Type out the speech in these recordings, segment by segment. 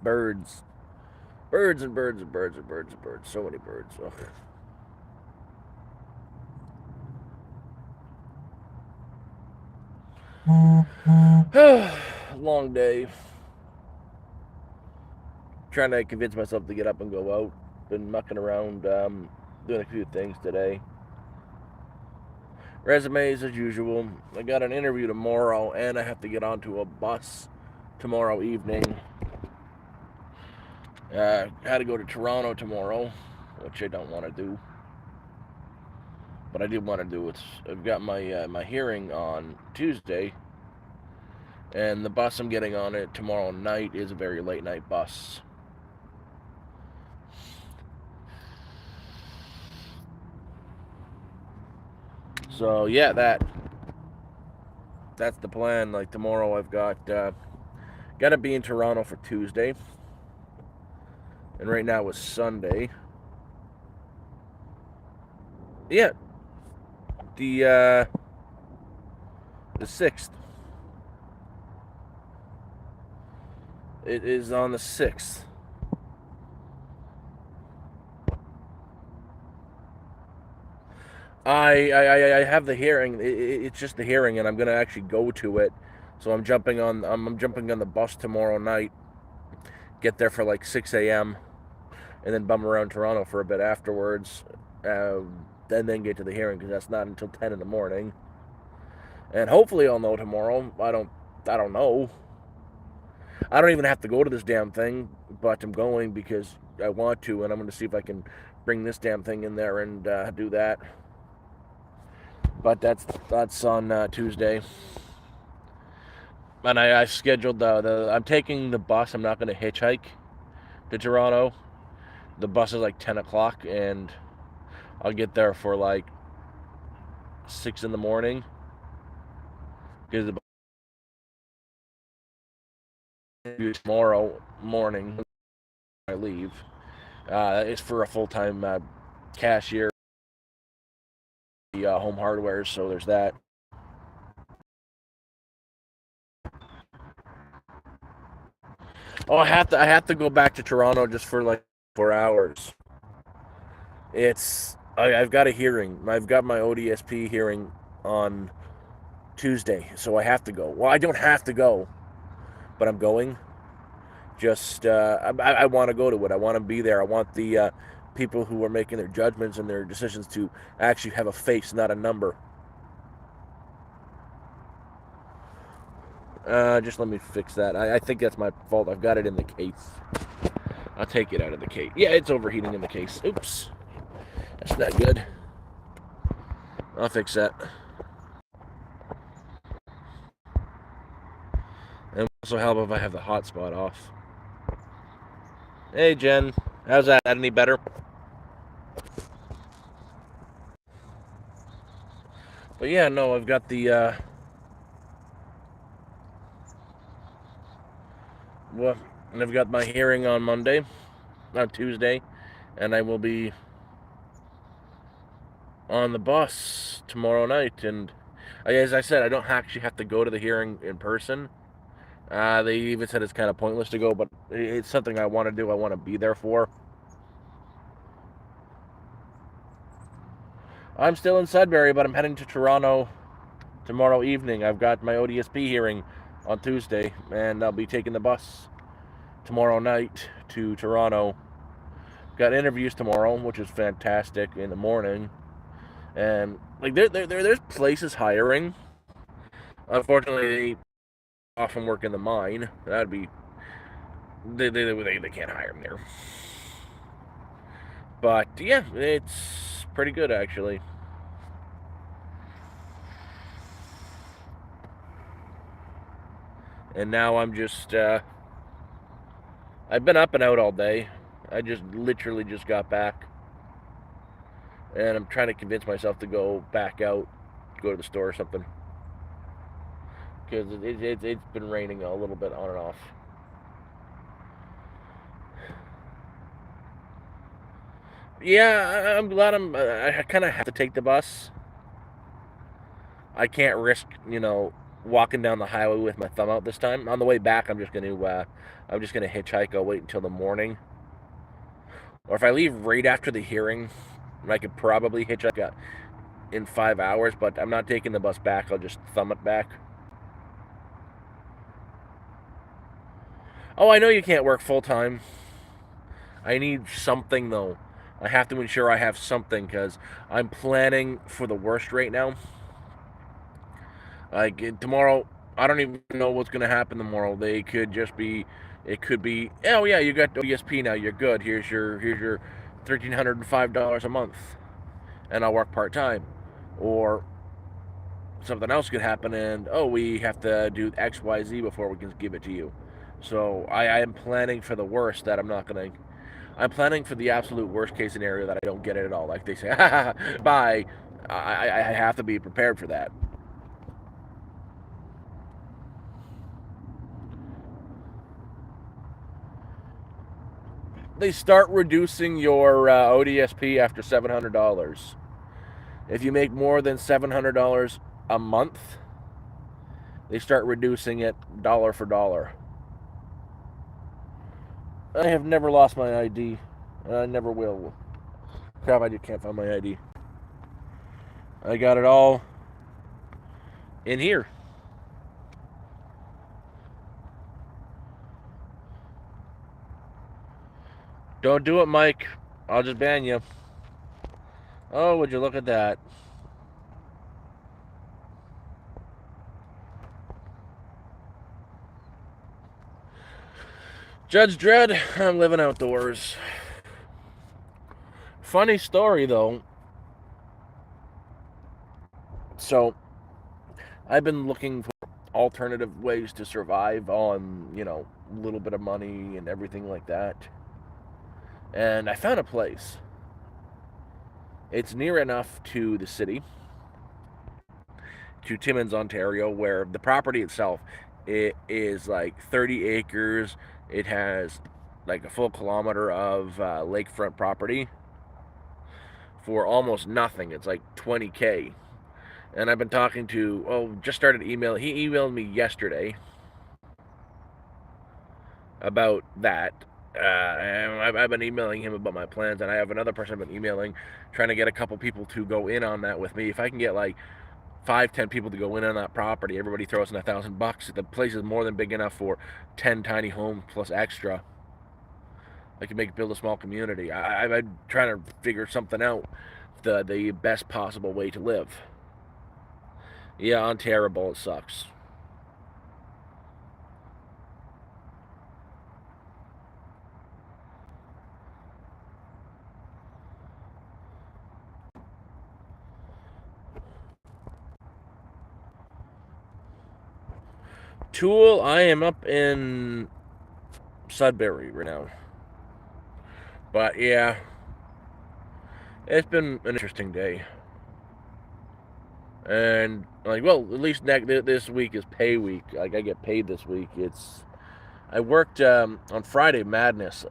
Birds. Birds and birds and birds and birds and birds. So many birds. Long day. Trying to convince myself to get up and go out. Been mucking around, doing a few things today. Resumes as usual. I got an interview tomorrow, and I have to get onto a bus tomorrow evening. Had to go to Toronto tomorrow, which I don't want to do, but I did want to do. I've got my hearing on Tuesday, and the bus I'm getting on it tomorrow night is a very late night bus. So yeah, that's the plan. Like tomorrow, I've got to be in Toronto for Tuesday, and right now it's Sunday. Yeah, the 6th. It is on the 6th. I have the hearing. It's just the hearing, and I'm gonna actually go to it. So I'm jumping on the bus tomorrow night. Get there for like 6 a.m. and then bum around Toronto for a bit afterwards. And then get to the hearing because that's not until 10 in the morning. And hopefully I'll know tomorrow. I don't know. I don't even have to go to this damn thing, but I'm going because I want to, and I'm going to see if I can bring this damn thing in there and do that. But that's on Tuesday, and I scheduled I'm taking the bus. I'm not going to hitchhike to Toronto. The bus is like 10 o'clock, and I'll get there for like 6 in the morning because the bus tomorrow morning I leave. It's for a full-time cashier, home hardware. So there's that. Oh, I have to go back to Toronto just for like 4 hours. I've got a hearing. I've got my ODSP hearing on Tuesday, so I have to go. Well, I don't have to go, but I'm going. Just I want to go to it. I want to be there. I want the people who are making their judgments and their decisions to actually have a face, not a number. Just let me fix that. I think that's my fault. I've got it in the case. I'll take it out of the case. Yeah, it's overheating in the case. Oops. That's not good. I'll fix that. And also help if I have the hotspot off. Hey, Jen. How's that? Any better? But yeah, no, I've got well, and I've got my hearing on Monday, not Tuesday, and I will be on the bus tomorrow night. And as I said, I don't actually have to go to the hearing in person. They even said it's kind of pointless to go, but it's something I want to do. I want to be there for. I'm still in Sudbury, but I'm heading to Toronto tomorrow evening. I've got my ODSP hearing on Tuesday, and I'll be taking the bus tomorrow night to Toronto. Got interviews tomorrow, which is fantastic in the morning, and like there's places hiring. Unfortunately, they often work in the mine. That'd be they can't hire them there. But yeah, it's pretty good actually. And now I'm just I've been up and out all day. I just literally just got back, and I'm trying to convince myself to go back out, go to the store or something, because it's been raining a little bit on and off. Yeah, I'm glad I kind of have to take the bus. I can't risk, walking down the highway with my thumb out this time. On the way back, I'm just gonna hitchhike. I'll wait until the morning, or if I leave right after the hearing, I could probably hitchhike in 5 hours. But I'm not taking the bus back. I'll just thumb it back. Oh, I know you can't work full time. I need something though. I have to ensure I have something because I'm planning for the worst right now. Like tomorrow, I don't even know what's going to happen tomorrow. They could just be, it could be, oh yeah, you got ODSP now. You're good. Here's your $1,305 a month, and I'll work part time, or something else could happen, and oh, we have to do X Y Z before we can give it to you. So I am planning for the worst that I'm not gonna. I'm planning for the absolute worst case scenario that I don't get it at all. Like they say, bye. I have to be prepared for that. They start reducing your ODSP after $700. If you make more than $700 a month, they start reducing it dollar for dollar. I have never lost my ID. I never will. Crap, I just can't find my ID. I got it all in here. Don't do it, Mike. I'll just ban you. Oh, would you look at that? Judge Dredd, I'm living outdoors. Funny story, though. So, I've been looking for alternative ways to survive on, a little bit of money and everything like that. And I found a place. It's near enough to the city, to Timmins, Ontario, where the property itself, it is like 30 acres. It has like a full kilometer of lakefront property for almost nothing. It's like 20K. And I've been talking to, just started email. He emailed me yesterday about that. And I've been emailing him about my plans, and I have another person I've been emailing, trying to get a couple people to go in on that with me. If I can get like 5-10 people to go in on that property, everybody throws in $1,000. The place is more than big enough for 10 tiny homes plus extra. I can build a small community. I'm trying to figure something out, the best possible way to live. Yeah, on terrible. It sucks. Tool, I am up in Sudbury right now. But yeah, it's been an interesting day. And like, well, at least this week is pay week. Like I get paid this week. I worked on Friday Madness.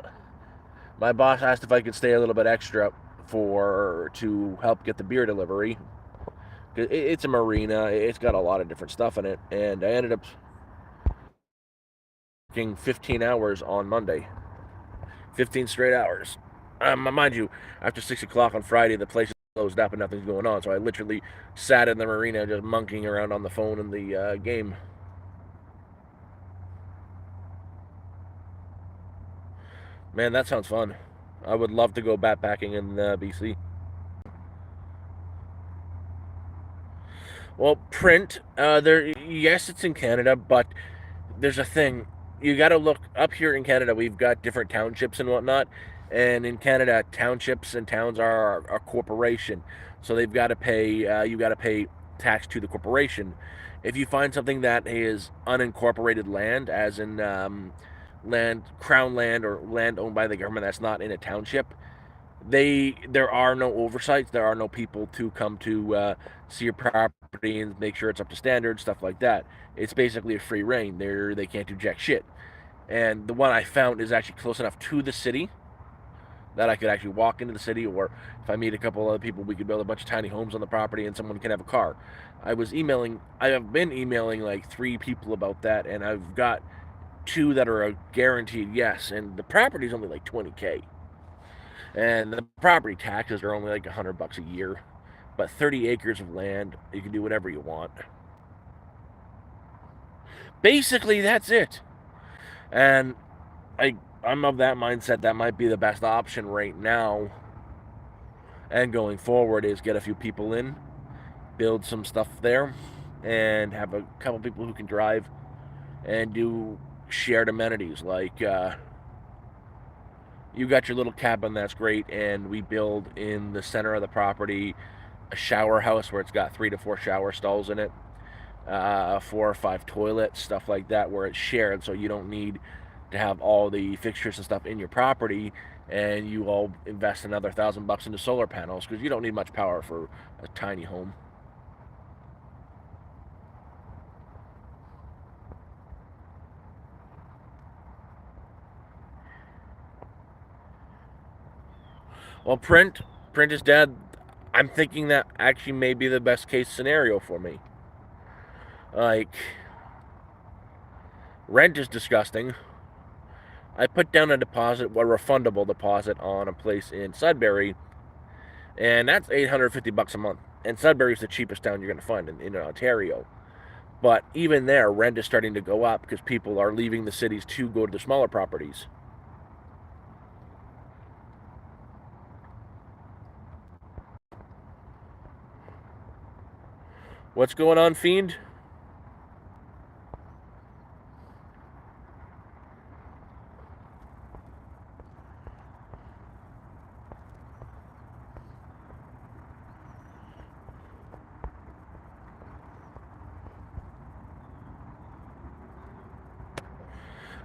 My boss asked if I could stay a little bit extra to help get the beer delivery. It's a marina. It's got a lot of different stuff in it, and I ended up working 15 hours on Monday. 15 straight hours. Mind you, after 6 o'clock on Friday, the place is closed up and nothing's going on. So I literally sat in the marina just monkeying around on the phone in the game. Man, that sounds fun. I would love to go backpacking in BC. Well, print. Yes, it's in Canada, but there's a thing. You got to look up here in Canada. We've got different townships and whatnot, and in Canada, townships and towns are a corporation, so they've got to pay. You got to pay tax to the corporation. If you find something that is unincorporated land, as in crown land, or land owned by the government that's not in a township, there are no oversights. There are no people to come to see your property and make sure it's up to standard, stuff like that. It's basically a free reign. They can't do jack shit. And the one I found is actually close enough to the city that I could actually walk into the city, or if I meet a couple other people, we could build a bunch of tiny homes on the property and someone can have a car. I have been emailing like 3 people about that, and I've got 2 that are a guaranteed yes, and the property's only like 20K. And the property taxes are only like $100 a year. But 30 acres of land, you can do whatever you want. Basically, that's it. And I'm of that mindset that might be the best option right now and going forward is get a few people in, build some stuff there, and have a couple people who can drive and do shared amenities like you got your little cabin, that's great, and we build in the center of the property a shower house where it's got 3 to 4 shower stalls in it, 4 or 5 toilets, stuff like that, where it's shared, so you don't need to have all the fixtures and stuff in your property, and you all invest another $1,000 into solar panels because you don't need much power for a tiny home. Well, print is dead. I'm thinking that actually may be the best case scenario for me. Like, rent is disgusting. I put down a deposit, a refundable deposit, on a place in Sudbury, and that's $850 a month. And Sudbury is the cheapest town you're going to find in Ontario. But even there, rent is starting to go up because people are leaving the cities to go to the smaller properties. What's going on, Fiend?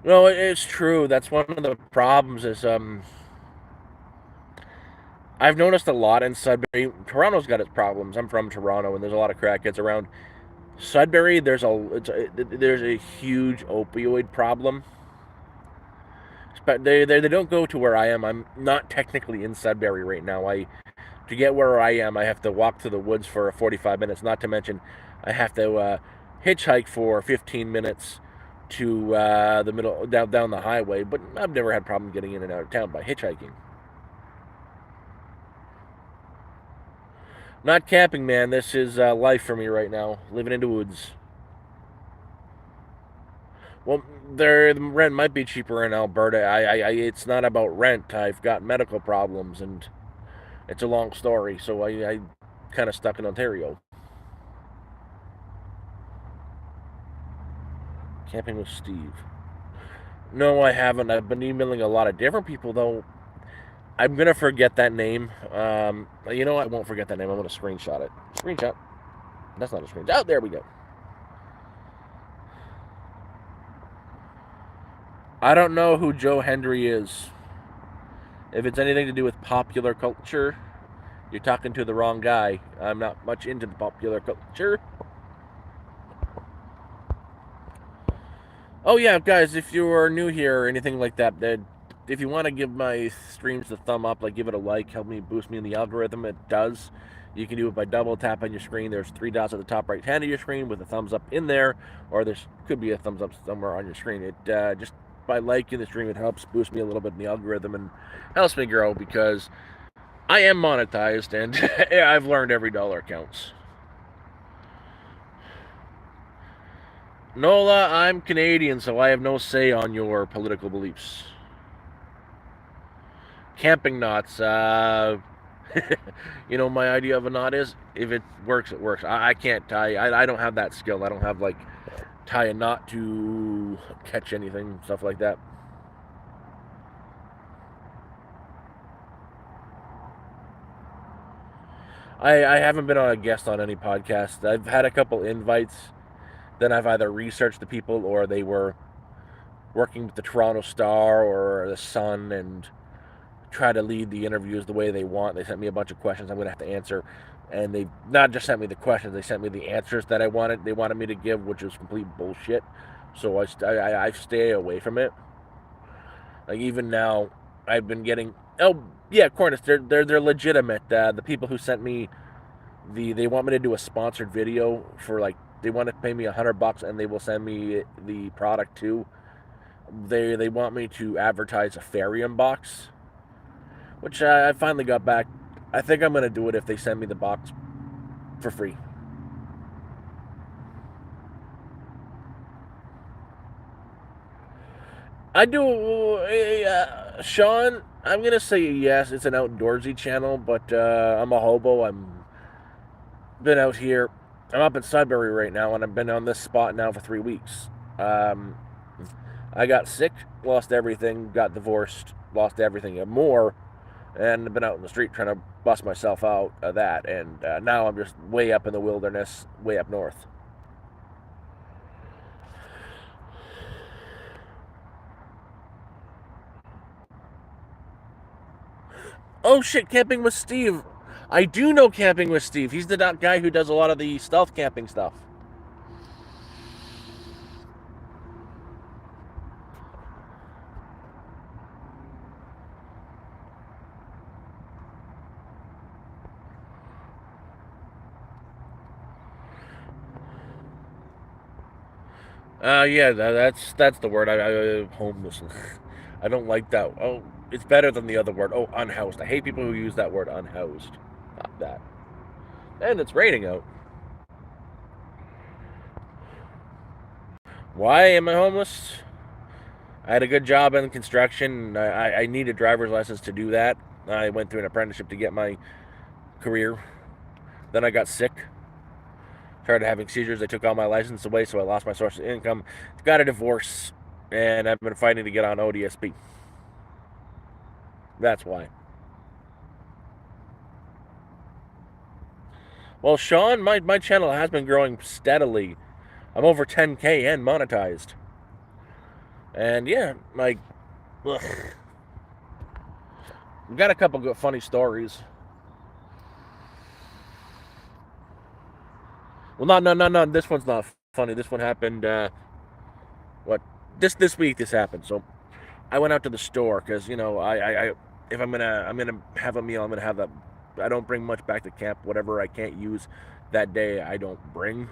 No, it's true. That's one of the problems. Is I've noticed a lot in Sudbury. Toronto's got its problems. I'm from Toronto, and there's a lot of crackheads around. Sudbury, there's a huge opioid problem. But they don't go to where I am. I'm not technically in Sudbury right now. I To get where I am, I have to walk through the woods for 45 minutes. Not to mention, I have to hitchhike for 15 minutes to the middle down the highway. But I've never had problem getting in and out of town by hitchhiking. Not camping, man. This is life for me right now. Living in the woods. Well, the rent might be cheaper in Alberta. It's not about rent. I've got medical problems, and it's a long story. So I kind of stuck in Ontario. Camping with Steve. No, I haven't. I've been emailing a lot of different people, though. I'm gonna forget that name. You know, I won't forget that name. I'm gonna screenshot it. Screenshot. That's not a screenshot. Oh, there we go. I don't know who Joe Hendry is. If it's anything to do with popular culture, you're talking to the wrong guy. I'm not much into the popular culture. Oh yeah, guys, if you are new here or anything like that, if you want to give my streams the thumb up, like give it a like, help me boost me in the algorithm, it does. You can do it by double tap on your screen. There's 3 dots at the top right hand of your screen with a thumbs up in there, or there could be a thumbs up somewhere on your screen. It just by liking the stream, it helps boost me a little bit in the algorithm and helps me grow because I am monetized and I've learned every dollar counts. Nola, I'm Canadian, so I have no say on your political beliefs. Camping knots. You know, my idea of a knot is if it works, it works. I can't tie. I don't have that skill. I don't have like tie a knot to catch anything, stuff like that. I haven't been on a guest on any podcast. I've had a couple invites. Then I've either researched the people or they were working with the Toronto Star or the Sun and try to lead the interviews the way they want. They sent me a bunch of questions I'm going to have to answer, and they not just sent me the questions, they sent me the answers that they wanted me to give, which was complete bullshit. So I stay away from it. Like even now, I've been getting Oh yeah, Cornish. They're legitimate. The people who sent me they want me to do a sponsored video for like they want to pay me $100 and they will send me the product too. They want me to advertise a Farium box, which I finally got back. I think I'm gonna do it if they send me the box for free. I do, Sean. I'm gonna say yes. It's an outdoorsy channel, but I'm a hobo. I'm been out here. I'm up in Sudbury right now, and I've been on this spot now for 3 weeks. Um, I got sick, lost everything, got divorced, lost everything and more, and I've been out in the street trying to bust myself out of that. And now I'm just way up in the wilderness, way up north. Oh shit, camping with Steve. I do know camping with Steve. He's the guy who does a lot of the stealth camping stuff. Yeah, that's the word. Homeless. I don't like that. Oh, it's better than the other word. Oh, unhoused. I hate people who use that word, unhoused. Not that. And it's raining out. Why am I homeless? I had a good job in construction. I need a driver's license to do that. I went through an apprenticeship to get my career. Then I got sick. Started having seizures. They took all my license away, so I lost my source of income. Got a divorce, and I've been fighting to get on ODSP. That's why. Well, Sean, my channel has been growing steadily. I'm over 10K and monetized. And yeah, like, ugh. We've got a couple good funny stories. Well, no. This one's not funny. This one happened. What? This week this happened. So I went out to the store because I if I'm gonna have a meal, I'm gonna have that. I don't bring much back to camp. Whatever I can't use that day, I don't bring.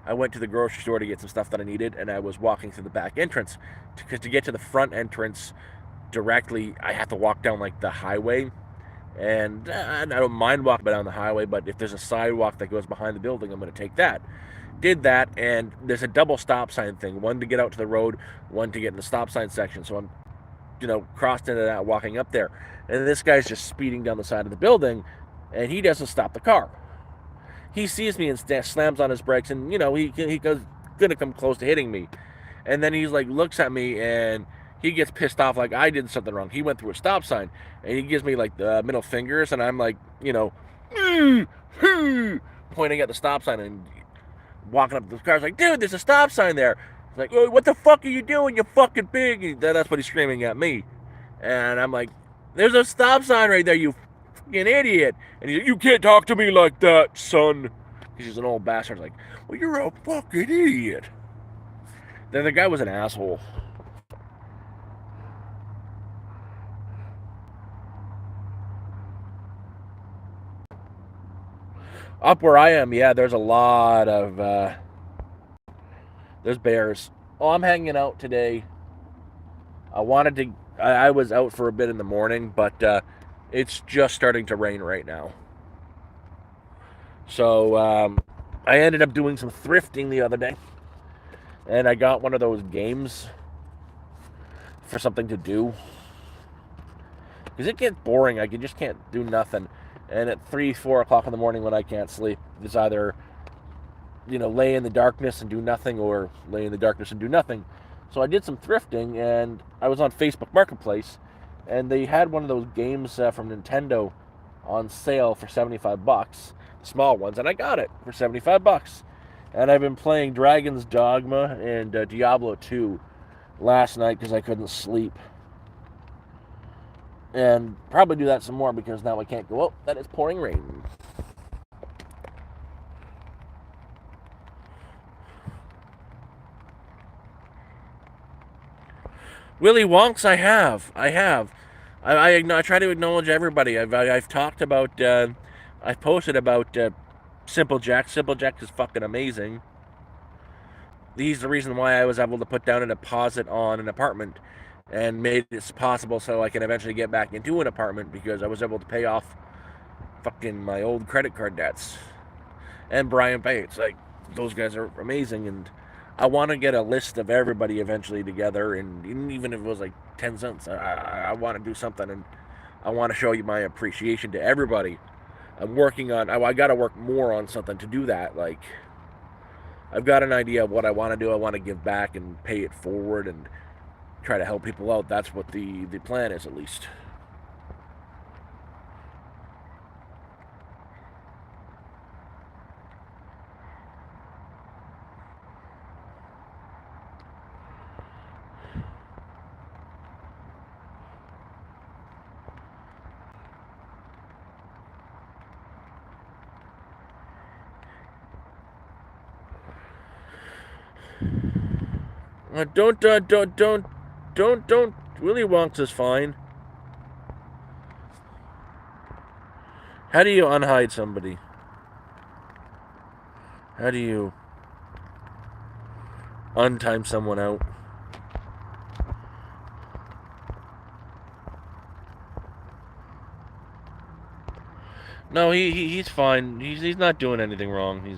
I went to the grocery store to get some stuff that I needed, and I was walking through the back entrance because to get to the front entrance directly, I have to walk down like the highway. And I don't mind walking down the highway, but if there's a sidewalk that goes behind the building, I'm going to take that. Did that, and there's a double stop sign thing, one to get out to the road, one to get in the stop sign section. So I'm, crossed into that walking up there. And this guy's just speeding down the side of the building, and he doesn't stop the car. He sees me and slams on his brakes, and he goes gonna come close to hitting me. And then he's like looks at me and he gets pissed off like I did something wrong. He went through a stop sign and he gives me like the middle fingers, and I'm like, pointing at the stop sign and walking up to the car. I was like, dude, there's a stop sign there. He's like, oh, what the fuck are you doing, you fucking pig? That's what he's screaming at me. And I'm like, there's a stop sign right there, you fucking idiot. And he's like, you can't talk to me like that, son. He's an old bastard. Like, well, you're a fucking idiot. Then the guy was an asshole. Up where I am, yeah, there's a lot of there's bears. Oh, I'm hanging out today. I wanted to. I was out for a bit in the morning, but it's just starting to rain right now. So I ended up doing some thrifting the other day, and I got one of those games for something to do because it gets boring. I just can't do nothing. And at 3, 4 o'clock in the morning when I can't sleep, it's either lay in the darkness and do nothing, or lay in the darkness and do nothing. So I did some thrifting, and I was on Facebook Marketplace, and they had one of those games from Nintendo on sale for $75, small ones, and I got it for $75. And I've been playing Dragon's Dogma and Diablo 2 last night because I couldn't sleep. And probably do that some more because now I can't go out. That is pouring rain. Willy Wonks, I have. I try to acknowledge everybody. I've talked about I've posted about Simple Jack. Simple Jack is fucking amazing. He's the reason why I was able to put down a deposit on an apartment and made it possible so I can eventually get back into an apartment because I was able to pay off fucking my old credit card debts. And Brian Bates, like those guys are amazing, and I want to get a list of everybody eventually together, and even if it was like 10 cents, I want to do something, and I want to show you my appreciation to everybody. I'm working on. I got to work more on something to do that. Like I've got an idea of what I want to do. I want to give back and pay it forward and try to help people out. That's what the plan is, at least. Don't. Willy Wonka's is fine. How do you unhide somebody? How do you untime someone out? No, he's fine. He's not doing anything wrong.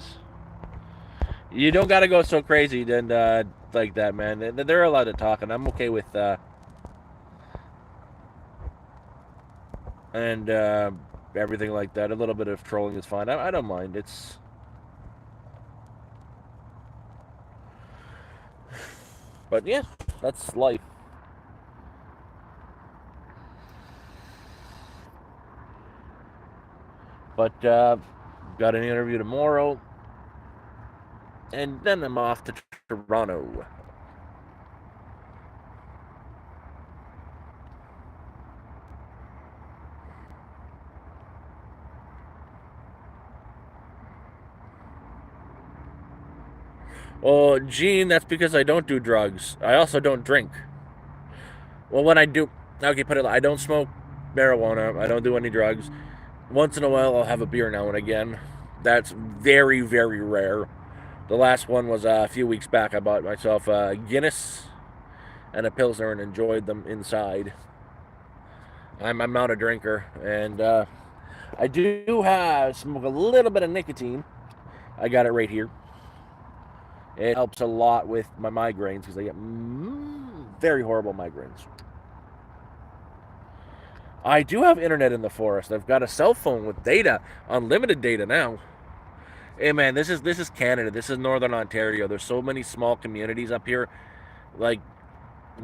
You don't got to go so crazy then like that, man. They're allowed to talk, and I'm okay with and everything like that. A little bit of trolling is fine. I don't mind. But yeah, that's life. But got an interview tomorrow, and then I'm off to Toronto. Well, Gene, that's because I don't do drugs. I also don't drink. Well, when I do, okay, put it. I don't smoke marijuana. I don't do any drugs. Once in a while, I'll have a beer now and again. That's very, very rare. The last one was a few weeks back. I bought myself a Guinness and a Pilsner and enjoyed them inside. I'm not a drinker, and I do have smoke a little bit of nicotine. I got it right here. It helps a lot with my migraines because I get very horrible migraines. I do have internet in the forest. I've got a cell phone with data, unlimited data now. Hey man, this is Canada. This is Northern Ontario. There's so many small communities up here. Like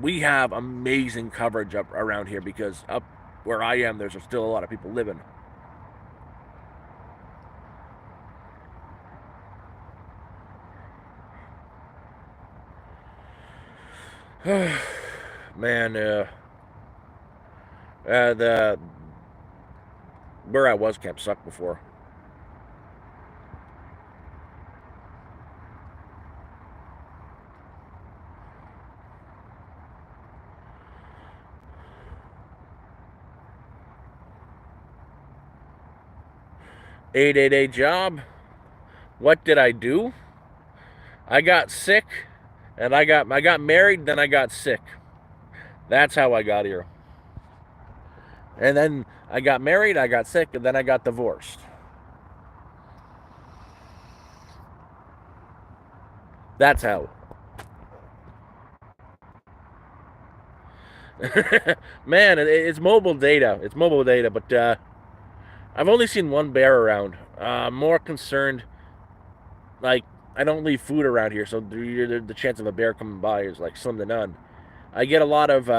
we have amazing coverage up around here because up where I am, there's still a lot of people living. Man, the where I was camp sucked before. 888 job. What did I do? I got sick, and I got married. Then I got sick. That's how I got here. And then I got married. I got sick, and then I got divorced. That's how. Man, it's mobile data. It's mobile data, but I've only seen one bear around. More concerned, like I don't leave food around here, so the chance of a bear coming by is like slim to none. I get a lot of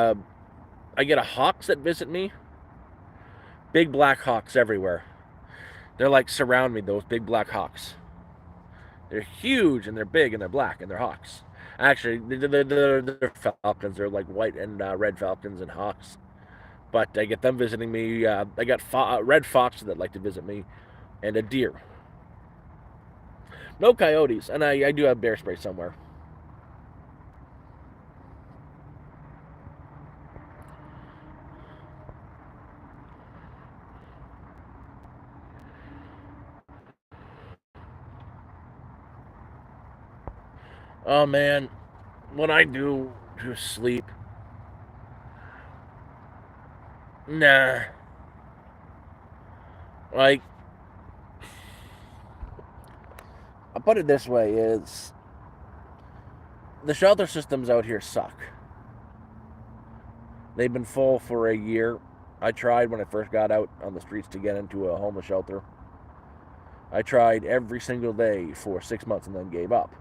I get a hawks that visit me. Big black hawks everywhere. They're like surround me. Those big black hawks. They're huge and they're big and they're black and they're hawks. Actually, they're falcons. They're like white and red falcons and hawks. But I get them visiting me. I got red foxes that like to visit me, and a deer. No coyotes, and I do have bear spray somewhere. Oh man, when I do to sleep, nah. Like, I'll put it this way: is the shelter systems out here suck. They've been full for a year. I tried when I first got out on the streets to get into a homeless shelter. I tried every single day for 6 months and then gave up.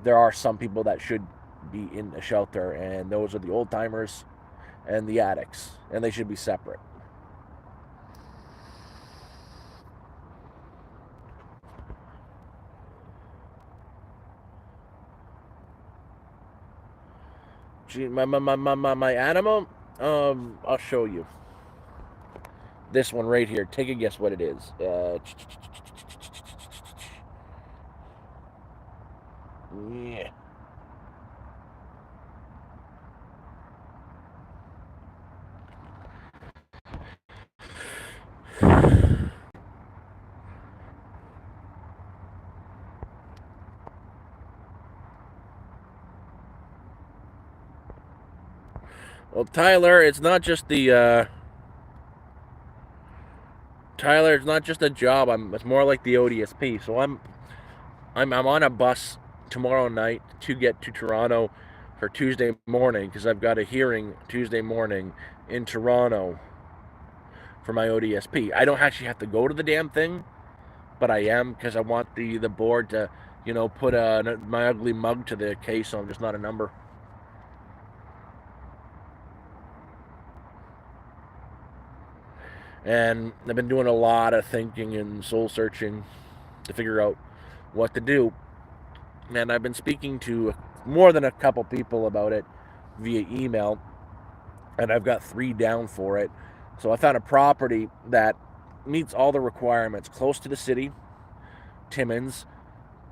There are some people that should be in a shelter, and those are the old timers and the addicts, and they should be separate. Gee, my animal, I'll show you. This one right here. Take a guess what it is. Yeah. Well, Tyler, it's not just the Tyler. It's not just a job. It's more like the ODSP. So I'm on a bus tomorrow night to get to Toronto for Tuesday morning because I've got a hearing Tuesday morning in Toronto for my ODSP. I don't actually have to go to the damn thing, but I am because I want the board to, put my ugly mug to the case so I'm just not a number. And I've been doing a lot of thinking and soul searching to figure out what to do. And I've been speaking to more than a couple people about it via email, and I've got 3 down for it. So I found a property that meets all the requirements, close to the city, Timmins.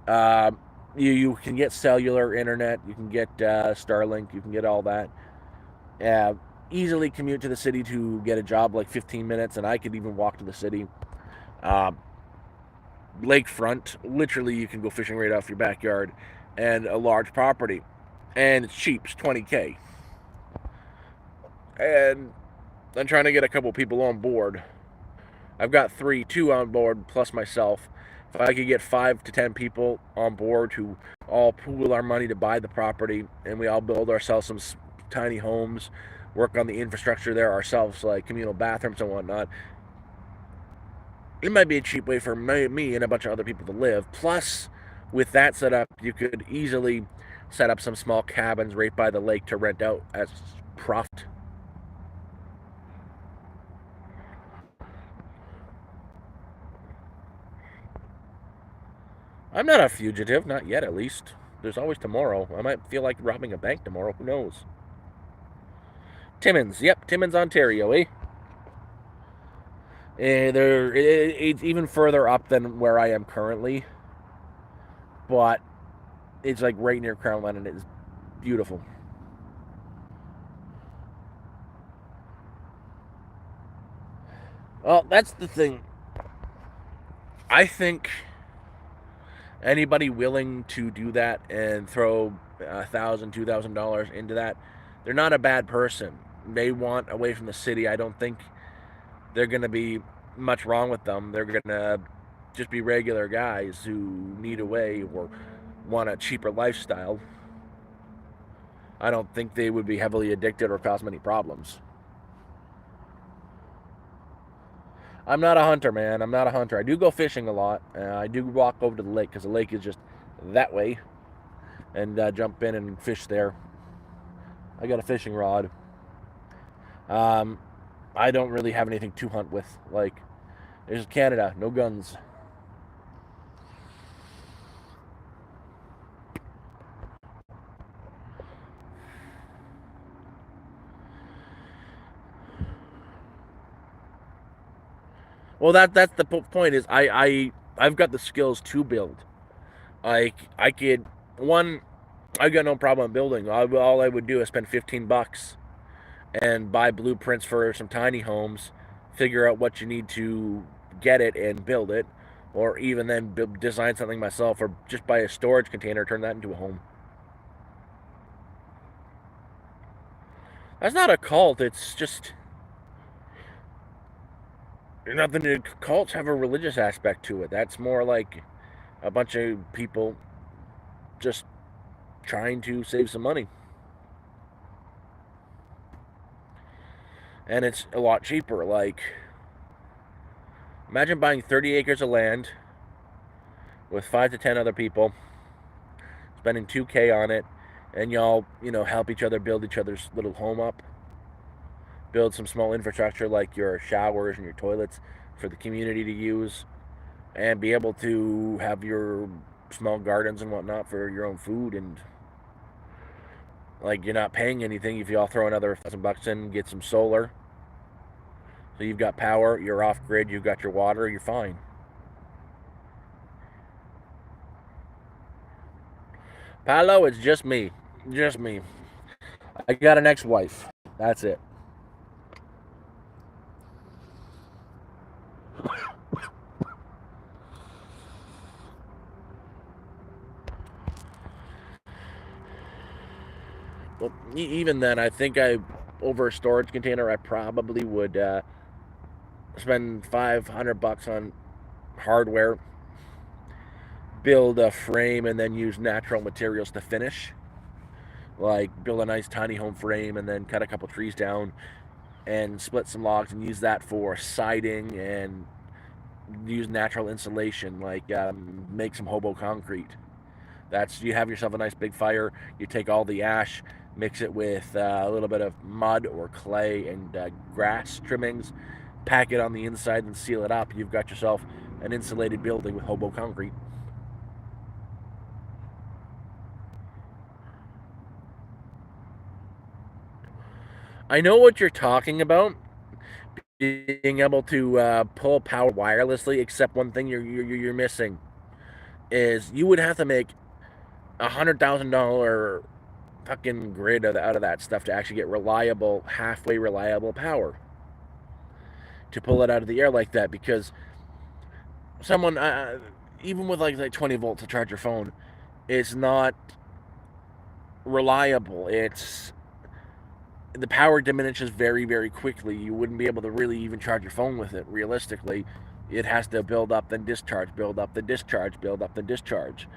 Uh, you can get cellular internet, you can get Starlink, you can get all that. Uh, Easily commute to the city to get a job, like 15 minutes, and I could even walk to the city. Uh, Lakefront, literally, you can go fishing right off your backyard, and a large property, and it's cheap, it's 20K. And I'm trying to get a couple people on board. I've got 3, 2 on board plus myself. If I could get 5 to 10 people on board who all pool our money to buy the property, and we all build ourselves some tiny homes, work on the infrastructure there ourselves, like communal bathrooms and whatnot, it might be a cheap way for me and a bunch of other people to live. Plus, with that set up, you could easily set up some small cabins right by the lake to rent out as profit. I'm not a fugitive, not yet at least. There's always tomorrow. I might feel like robbing a bank tomorrow. Who knows? Timmins, yep, Timmins, Ontario, eh? It's even further up than where I am currently, but it's like right near Crown Land, and it's beautiful. Well, that's the thing. I think anybody willing to do that and throw $1,000, $2,000 into that, they're not a bad person. They want away from the city. I don't think they're going to be much wrong with them. They're going to just be regular guys who need away or want a cheaper lifestyle. I don't think they would be heavily addicted or cause many problems. I'm not a hunter, man. I'm not a hunter. I do go fishing a lot. I do walk over to the lake because the lake is just that way, and jump in and fish there. I got a fishing rod. Um, I don't really have anything to hunt with. Like, there's Canada, no guns. Well, that's the point. Is I've got the skills to build. Like, I could one. I got no problem building. All I would do is spend $15 and buy blueprints for some tiny homes, figure out what you need to get it and build it, or even then design something myself, or just buy a storage container, turn that into a home. That's not a cult. It's just nothing. Cults have a religious aspect to it. That's more like a bunch of people just trying to save some money. And it's a lot cheaper. Like, imagine buying 30 acres of land with 5 to 10 other people, spending 2K on it, and y'all, help each other build each other's little home up. Build some small infrastructure like your showers and your toilets for the community to use, and be able to have your small gardens and whatnot for your own food. And like, you're not paying anything if you all throw another $1,000 in, get some solar. So you've got power, you're off grid, you've got your water, you're fine. Paolo, it's just me. Just me. I got an ex-wife. That's it. Well, even then, I think over a storage container, I probably would spend $500 on hardware, build a frame, and then use natural materials to finish. Like, build a nice tiny home frame and then cut a couple trees down and split some logs and use that for siding, and use natural insulation, like make some hobo concrete. You have yourself a nice big fire. You take all the ash, mix it with a little bit of mud or clay and grass trimmings, pack it on the inside and seal it up. You've got yourself an insulated building with hobo concrete. I know what you're talking about. Being able to pull power wirelessly, except one thing you're missing is you would have to make $100,000 fucking grid out of that stuff to actually get reliable, halfway reliable power to pull it out of the air like that. Because someone, even with like 20 volts to charge your phone, it's not reliable. The power diminishes very, very quickly. You wouldn't be able to really even charge your phone with it realistically. It has to build up, then discharge, build up, then discharge, build up, then discharge.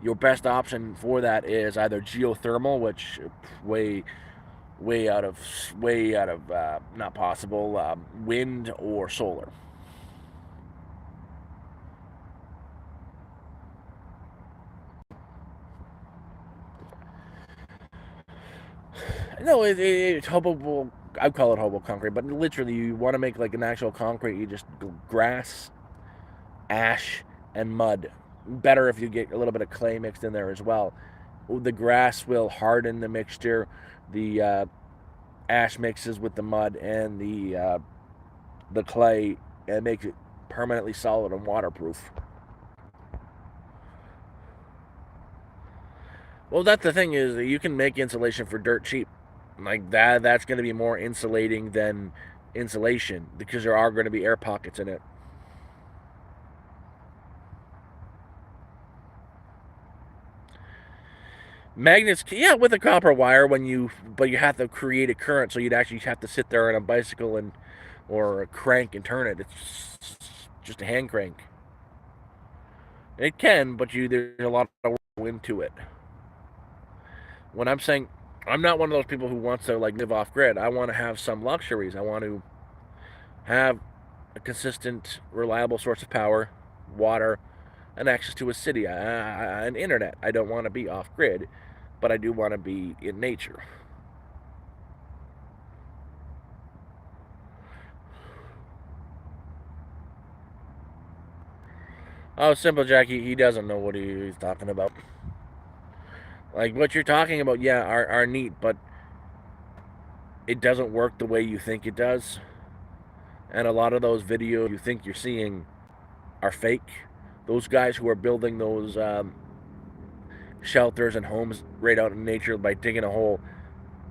Your best option for that is either geothermal, which way way out of not possible, wind or solar. No, it's hobo. I call it hobo concrete, but literally, you want to make like an actual concrete. You just grass, ash, and mud. Better if you get a little bit of clay mixed in there as well. The grass will harden the mixture. The ash mixes with the mud and the clay, and makes it permanently solid and waterproof. Well, that's the thing, is that you can make insulation for dirt cheap. Like that's going to be more insulating than insulation, because there are going to be air pockets in it. Magnets, yeah, with a copper wire, but you have to create a current, so you'd actually have to sit there on a bicycle or a crank and turn it. It's just a hand crank. It can, but there's a lot of work into it. When I'm saying, I'm not one of those people who wants to like live off grid. I want to have some luxuries. I want to have a consistent, reliable source of power, water, and access to a city, an internet. I don't want to be off grid, but I do want to be in nature. Oh, Simple Jack, he doesn't know what he's talking about. Like, what you're talking about, yeah, are neat, but it doesn't work the way you think it does. And a lot of those videos you think you're seeing are fake. Those guys who are building those shelters and homes right out in nature by digging a hole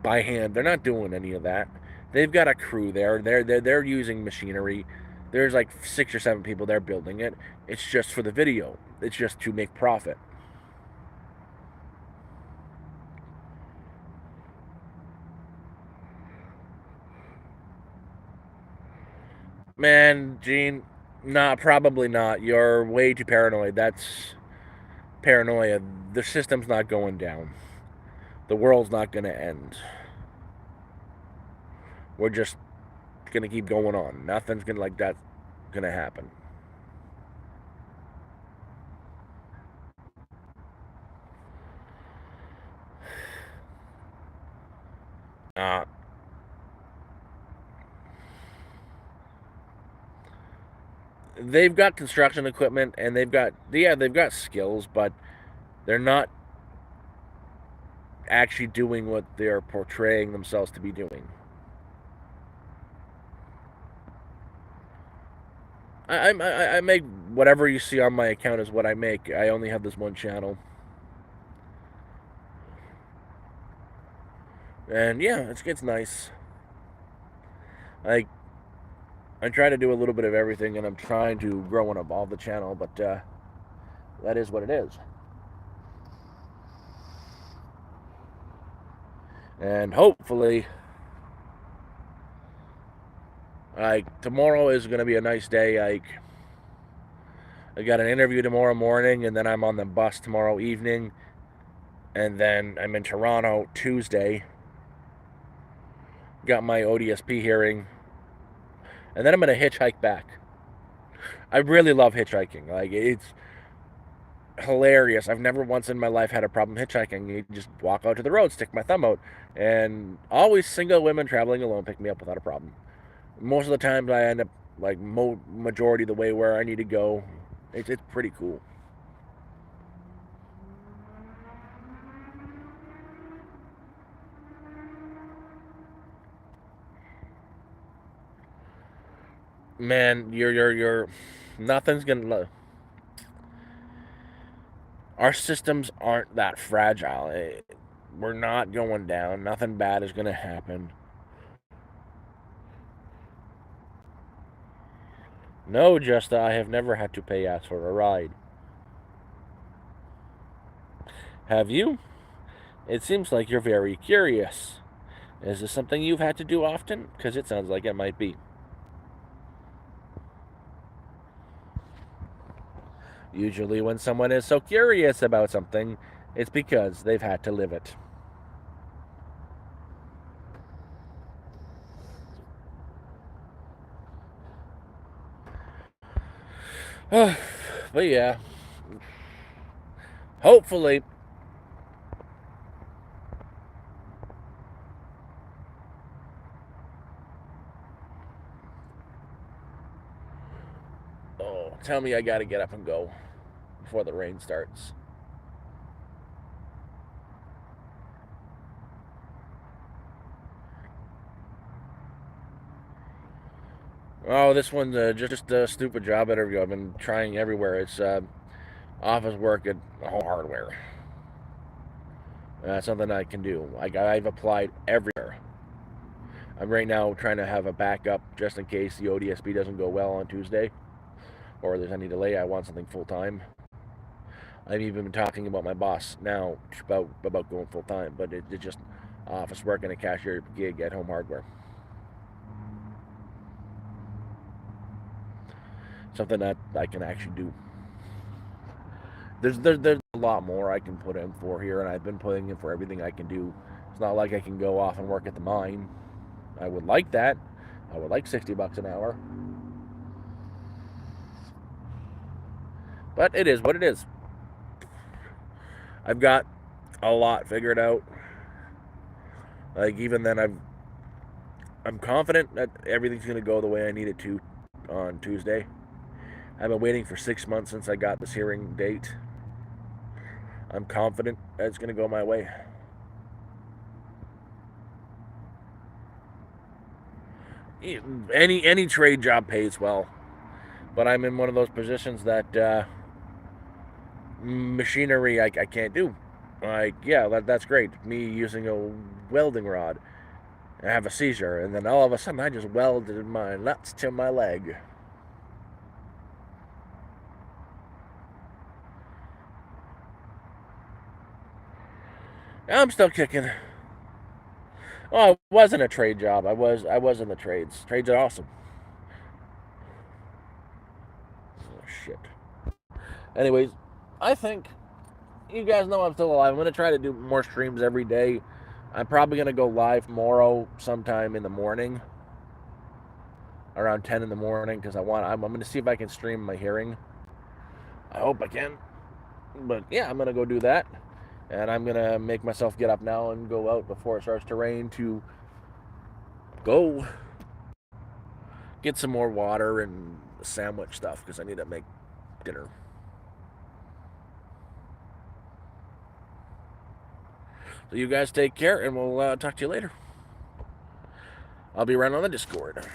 by hand, they're not doing any of that. They've got a crew there. They're using machinery. There's like 6 or 7 people there building it. It's just for the video. It's just to make profit. Man, Gene, nah, probably not. You're way too paranoid. That's paranoia. The system's not going down. The world's not going to end. We're just going to keep going on. Nothing's going to like that going to happen. Uh, they've got construction equipment and they've got skills, but they're not actually doing what they're portraying themselves to be doing. I make whatever you see on my account is what I make. I only have this one channel, and yeah, it's nice. Like I try to do a little bit of everything, and I'm trying to grow and evolve the channel, but that is what it is. And hopefully, like tomorrow is gonna be a nice day. Like I got an interview tomorrow morning, and then I'm on the bus tomorrow evening, and then I'm in Toronto Tuesday. Got my ODSP hearing, and then I'm gonna hitchhike back. I really love hitchhiking. Like it's hilarious. I've never once in my life had a problem hitchhiking. You just walk out to the road, stick my thumb out, and always single women traveling alone pick me up without a problem. Most of the times I end up like majority of the way where I need to go. It's pretty cool. Man, you're nothing's gonna. Our systems aren't that fragile. We're not going down. Nothing bad is gonna happen. No, Justa, I have never had to pay ass for a ride. Have you? It seems like you're very curious. Is this something you've had to do often? Because it sounds like it might be. Usually, when someone is so curious about something, it's because they've had to live it. But yeah, hopefully. Oh, tell me I gotta get up and go before the rain starts. Oh, this one's just a stupid job interview. I've been trying everywhere. It's office work at home hardware. That's something I can do. I've applied everywhere. I'm right now trying to have a backup just in case the ODSP doesn't go well on Tuesday or there's any delay. I want something full time. I've even been talking about my boss now about going full time, but it's just office work and a cashier gig at home hardware. Something that I can actually do. There's a lot more I can put in for here, and I've been putting in for everything I can do. It's not like I can go off and work at the mine. I would like that. I would like $60 an hour, but it is what it is. I've got a lot figured out. Like even then, I'm confident that everything's gonna go the way I need it to on Tuesday. I've been waiting for 6 months since I got this hearing date. I'm confident that it's gonna go my way. Any trade job pays well, but I'm in one of those positions that machinery I can't do. Like yeah, that's great. Me using a welding rod, I have a seizure, and then all of a sudden I just welded my nuts to my leg. I'm still kicking. Oh, it wasn't a trade job. I was in the trades. Trades are awesome. Oh, shit. Anyways, I think you guys know I'm still alive. I'm gonna try to do more streams every day. I'm probably gonna go live tomorrow sometime in the morning, around 10 in the morning, because I'm gonna see if I can stream my hearing. I hope I can. But yeah, I'm gonna go do that, and I'm gonna make myself get up now and go out before it starts to rain to go get some more water and sandwich stuff because I need to make dinner. So you guys take care, and we'll talk to you later. I'll be right on the Discord.